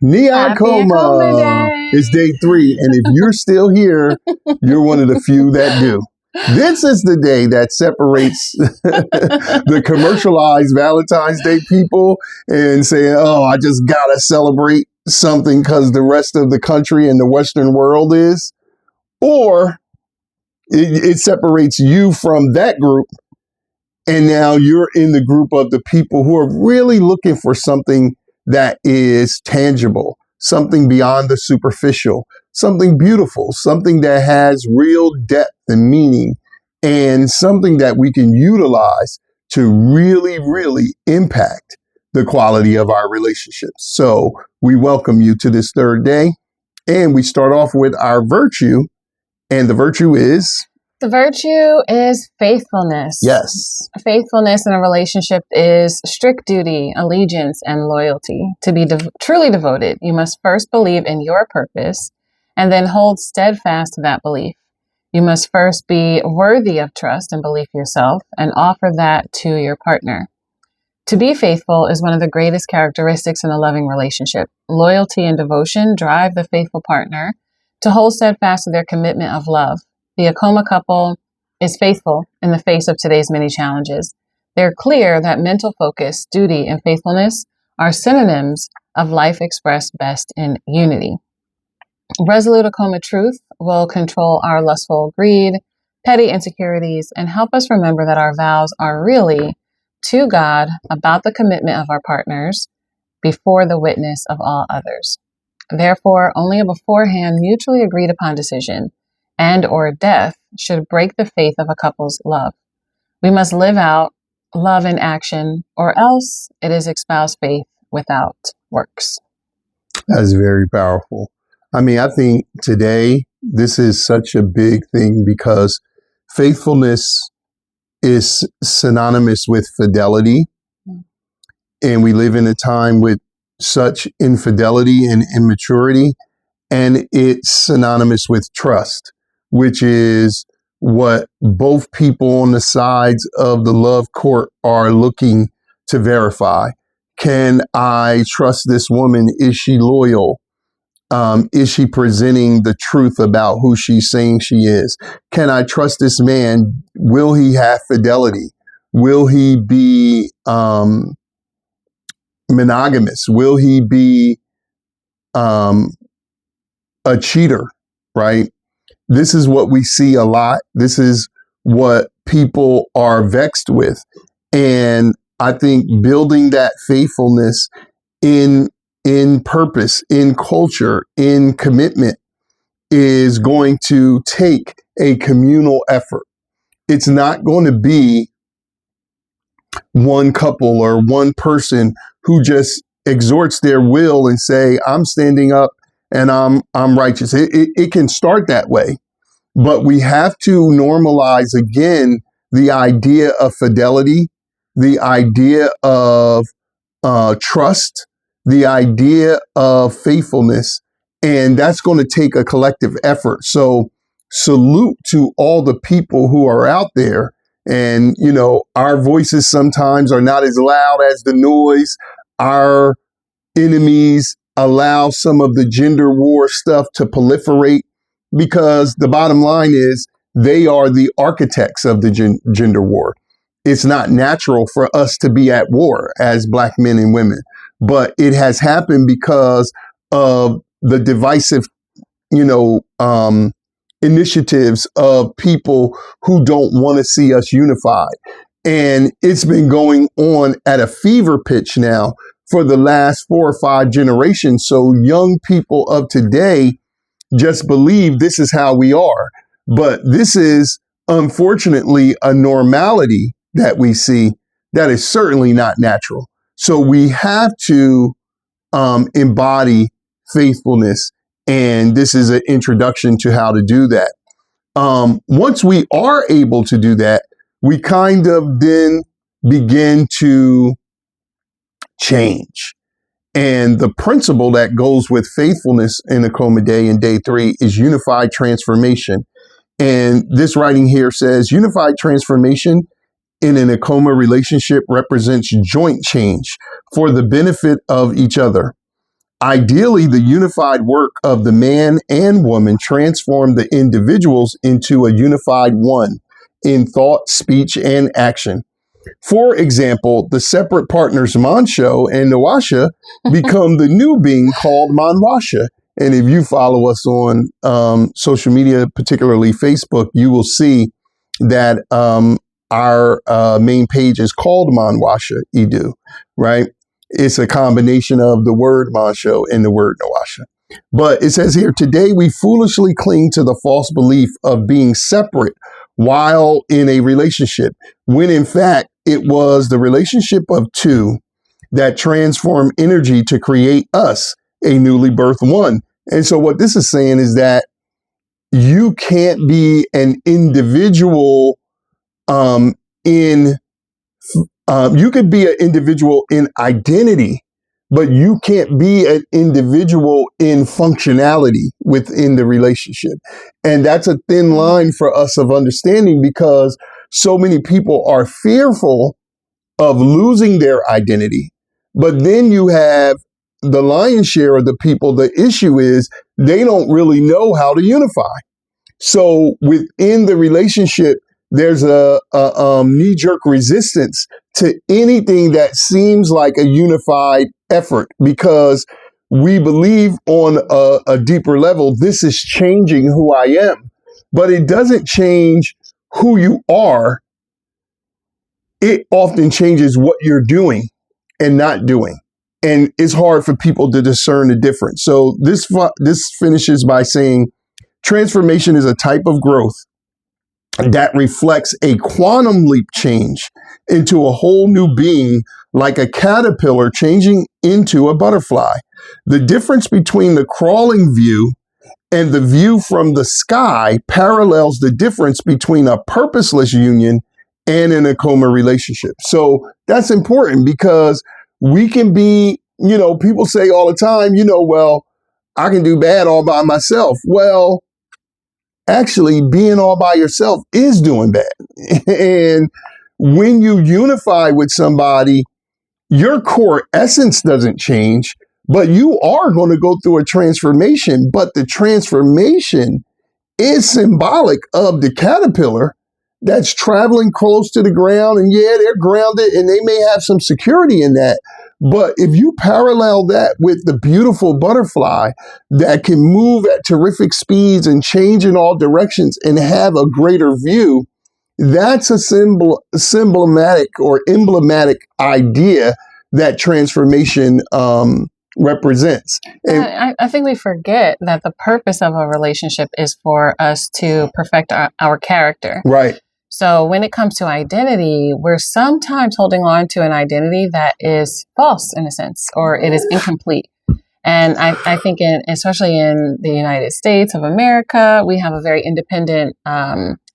Happy Akoma Akoma. Day. It's day 3. And if you're still here, you're one of the few that do. This is the day that separates the commercialized Valentine's Day people and saying, oh, I just got to celebrate something because the rest of the country and the Western world is. Or it separates you from that group. And now you're in the group of the people who are really looking for something that is tangible, something beyond the superficial, something beautiful, something that has real depth and meaning, and something that we can utilize to really, really impact the quality of our relationships. So we welcome you to this third day, and we start off with our virtue, and the virtue is? The virtue is faithfulness. Yes. Faithfulness in a relationship is strict duty, allegiance, and loyalty. To be truly devoted, you must first believe in your purpose and then hold steadfast to that belief. You must first be worthy of trust and belief yourself and offer that to your partner. To be faithful is one of the greatest characteristics in a loving relationship. Loyalty and devotion drive the faithful partner to hold steadfast to their commitment of love. The Akoma couple is faithful in the face of today's many challenges. They're clear that mental focus, duty, and faithfulness are synonyms of life expressed best in unity. Resolute Akoma truth will control our lustful greed, petty insecurities, and help us remember that our vows are really to God about the commitment of our partners before the witness of all others. Therefore, only a beforehand mutually agreed upon decision and or death should break the faith of a couple's love. We must live out love in action, or else it is espoused faith without works. That's very powerful. I mean, I think today this is such a big thing because faithfulness is synonymous with fidelity. And we live in a time with such infidelity and immaturity, and it's synonymous with trust, which is what both people on the sides of the love court are looking to verify. Can I trust this woman? Is she loyal? Is she presenting the truth about who she's saying she is? Can I trust this man? Will he have fidelity? Will he be monogamous? Will he be a cheater, right? This is what we see a lot. This is what people are vexed with. And I think building that faithfulness in purpose, in culture, in commitment is going to take a communal effort. It's not going to be one couple or one person who just exhorts their will and say, I'm standing up and I'm righteous. It can start that way, but we have to normalize again the idea of fidelity, the idea of trust, the idea of faithfulness, and that's going to take a collective effort. So salute to all the people who are out there. And, you know, our voices sometimes are not as loud as the noise. Our enemies allow some of the gender war stuff to proliferate because the bottom line is they are the architects of the gender war. It's not natural for us to be at war as Black men and women, but it has happened because of the divisive, initiatives of people who don't want to see us unified. And it's been going on at a fever pitch now for the last 4 or 5 generations. So young people of today just believe this is how we are. But this is unfortunately a normality that we see that is certainly not natural. So we have to embody faithfulness. And this is an introduction to how to do that. Once we are able to do that, we kind of then begin to change. And the principle that goes with faithfulness in Akoma Day and Day 3 is unified transformation. And this writing here says unified transformation in an Akoma relationship represents joint change for the benefit of each other. Ideally, the unified work of the man and woman transform the individuals into a unified one in thought, speech, and action. For example, the separate partners Montsho and Nwasha become the new being called Nwasha. And if you follow us on social media, particularly Facebook, you will see that our main page is called Nwasha Edu, right? It's a combination of the word Montsho and the word Nwasha. But it says here, today we foolishly cling to the false belief of being separate while in a relationship, when in fact it was the relationship of two that transformed energy to create us, a newly birthed one. And so what this is saying is that you can't be an individual you could be an individual in identity, but you can't be an individual in functionality within the relationship. And that's a thin line for us of understanding, because so many people are fearful of losing their identity. But then you have the lion's share of the people. The issue is they don't really know how to unify. So within the relationship, there's a knee-jerk resistance to anything that seems like a unified effort, because we believe on a deeper level, this is changing who I am. But it doesn't change who you are. It often changes what you're doing and not doing. And it's hard for people to discern the difference. So this finishes by saying, transformation is a type of growth that reflects a quantum leap change into a whole new being, like a caterpillar changing into a butterfly. The difference between the crawling view and the view from the sky parallels the difference between a purposeless union and an Akoma relationship. So that's important, because we can be, people say all the time, well, I can do bad all by myself. Well, actually, being all by yourself is doing bad. And when you unify with somebody, your core essence doesn't change, but you are going to go through a transformation. But the transformation is symbolic of the caterpillar that's traveling close to the ground. And yeah, they're grounded and they may have some security in that. But if you parallel that with the beautiful butterfly that can move at terrific speeds and change in all directions and have a greater view, that's a emblematic idea that transformation represents. And I think we forget that the purpose of a relationship is for us to perfect our character. Right. So when it comes to identity, we're sometimes holding on to an identity that is false in a sense, or it is incomplete. And I think especially in the United States of America, we have a very independent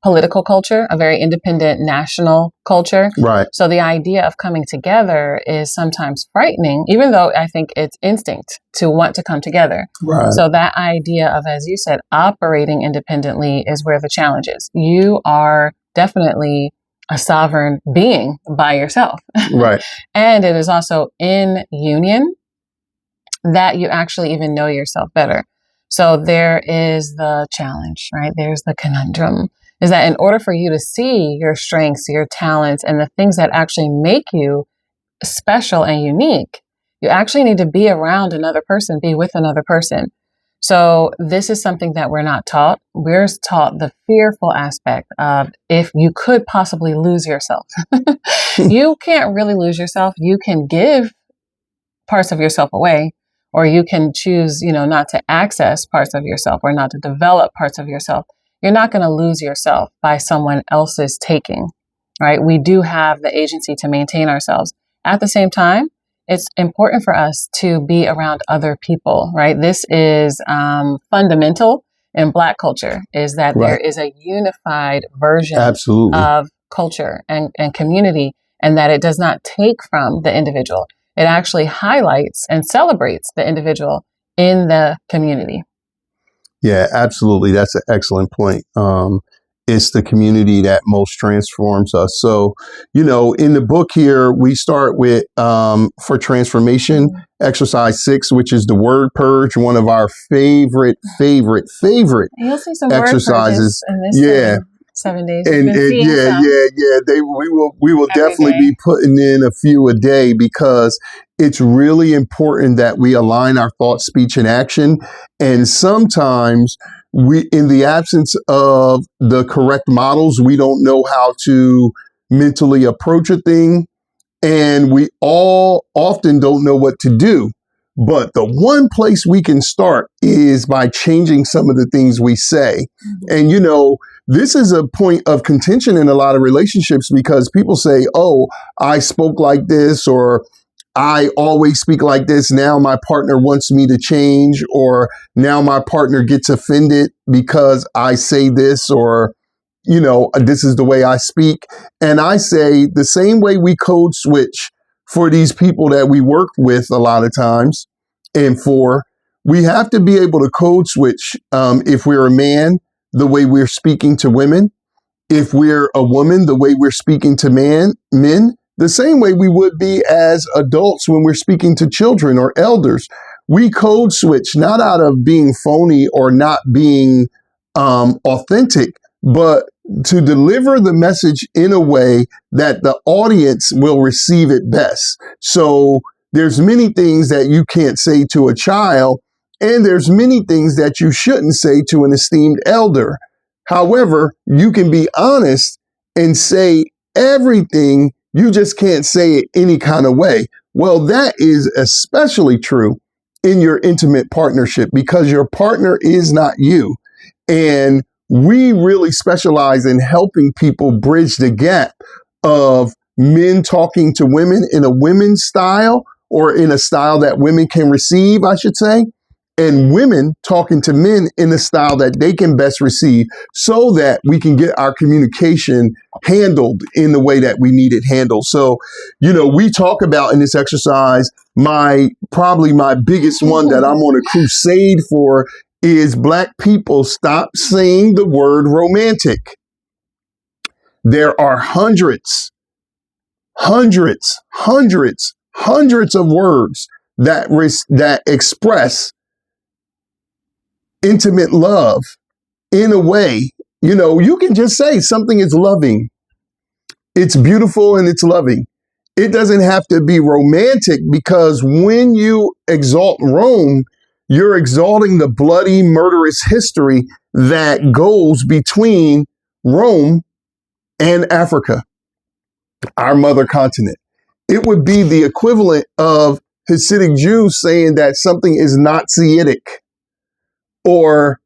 political culture, a very independent national culture. Right. So the idea of coming together is sometimes frightening, even though I think it's instinct to want to come together. Right. So that idea of, as you said, operating independently is where the challenge is. You are definitely a sovereign being by yourself. Right. And it is also in union that you actually even know yourself better. So there is the challenge, right? There's the conundrum, is that in order for you to see your strengths, your talents, and the things that actually make you special and unique, you actually need to be around another person, be with another person. So this is something that we're not taught. We're taught the fearful aspect of if you could possibly lose yourself. You can't really lose yourself. You can give parts of yourself away, or you can choose, not to access parts of yourself or not to develop parts of yourself. You're not going to lose yourself by someone else's taking, right? We do have the agency to maintain ourselves. At the same time, it's important for us to be around other people, right? This is fundamental in Black culture, is that There is a unified version of culture and community, and that it does not take from the individual. It actually highlights and celebrates the individual in the community. Yeah, absolutely. That's an excellent point. it's the community that most transforms us. So, in the book here, we start with, for transformation, exercise 6, which is the word purge, one of our favorite You'll see some exercises. Word purges in this 7 days. And we will definitely be putting in a few a day, because it's really important that we align our thought, speech, and action. And sometimes in the absence of the correct models, we don't know how to mentally approach a thing. And we all often don't know what to do. But the one place we can start is by changing some of the things we say. And, this is a point of contention in a lot of relationships, because people say, oh, I spoke like this, or I always speak like this. Now my partner wants me to change, or now my partner gets offended because I say this, or, this is the way I speak. And I say the same way we code switch for these people that we work with a lot of times, we have to be able to code switch, if we're a man, the way we're speaking to women. If we're a woman, the way we're speaking to men, the same way we would be as adults when we're speaking to children or elders. We code switch, not out of being phony or not being authentic, but to deliver the message in a way that the audience will receive it best. So there's many things that you can't say to a child, and there's many things that you shouldn't say to an esteemed elder. However, you can be honest and say everything. You just can't say it any kind of way. Well, that is especially true in your intimate partnership, because your partner is not you. And we really specialize in helping people bridge the gap of men talking to women in a women's style, or in a style that women can receive, I should say, and women talking to men in a style that they can best receive, so that we can get our communication handled in the way that we need it handled. So, we talk about in this exercise, probably my biggest one that I'm on a crusade for is Black people stop saying the word romantic. There are hundreds of words that express intimate love in a way. You can just say something is loving. It's beautiful and it's loving. It doesn't have to be romantic, because when you exalt Rome, you're exalting the bloody, murderous history that goes between Rome and Africa, our mother continent. It would be the equivalent of Hasidic Jews saying that something is Nazi-itic, or,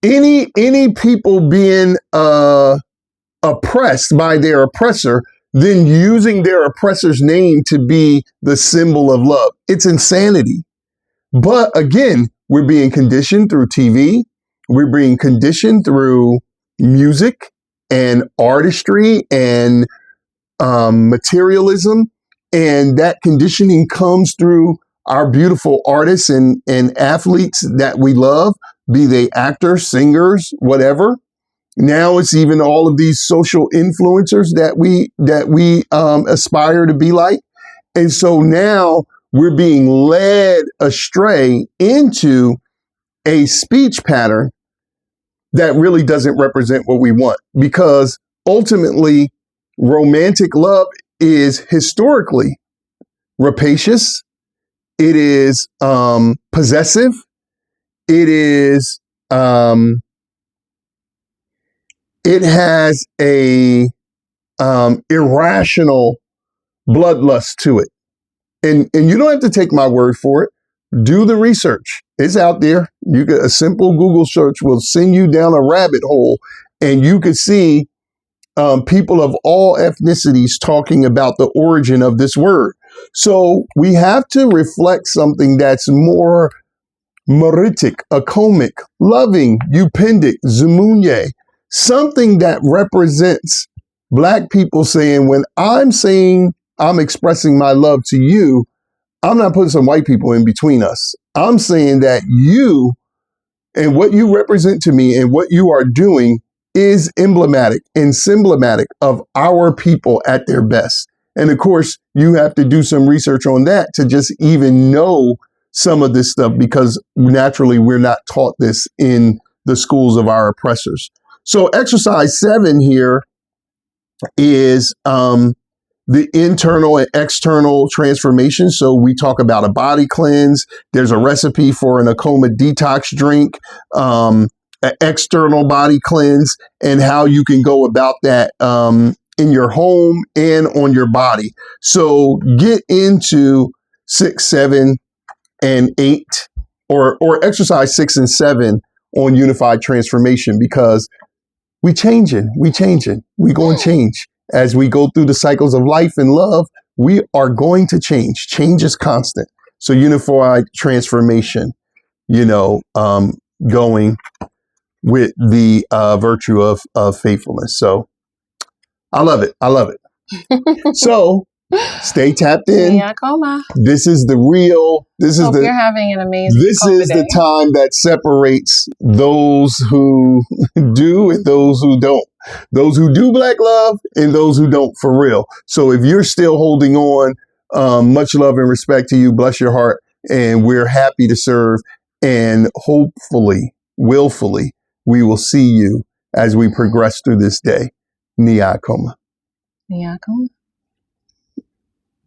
any people being oppressed by their oppressor, then using their oppressor's name to be the symbol of love. It's insanity. But again, we're being conditioned through TV. We're being conditioned through music and artistry and materialism. And that conditioning comes through our beautiful artists and athletes that we love, be they actors, singers, whatever. Now it's even all of these social influencers that we aspire to be like. And so now we're being led astray into a speech pattern that really doesn't represent what we want, because ultimately romantic love is historically rapacious. It is possessive. It is it has a irrational bloodlust to it. And you don't have to take my word for it. Do the research. It's out there. A simple Google search will send you down a rabbit hole, and you could see people of all ethnicities talking about the origin of this word. So we have to reflect something that's more Meritic, Akomic, loving, Upendic, Zumunye, something that represents Black people saying, when I'm saying I'm expressing my love to you, I'm not putting some white people in between us. I'm saying that you And what you represent to me and what you are doing is emblematic and symbolic of our people at their best. And of course, you have to do some research on that to just even know some of this stuff, because naturally we're not taught this in the schools of our oppressors. So exercise 7 here is the internal and external transformation. So we talk about a body cleanse. There's a recipe for an Akoma detox drink, an external body cleanse, and how you can go about that in your home and on your body. So get into 6, 7, and 8, or exercise 6 and 7 on unified transformation, because we changing, we going to change. As we go through the cycles of life and love, we are going to change. Change is constant. So unified transformation, going with the virtue of faithfulness. So I love it. So stay tapped in. Akoma. This is the real. Hope you're having an amazing. This is the time that separates those who do and those who don't. Those who do Black love and those who don't, for real. So if you're still holding on, much love and respect to you. Bless your heart, and we're happy to serve. And hopefully, willfully, we will see you as we progress through this day. Akoma. Akoma.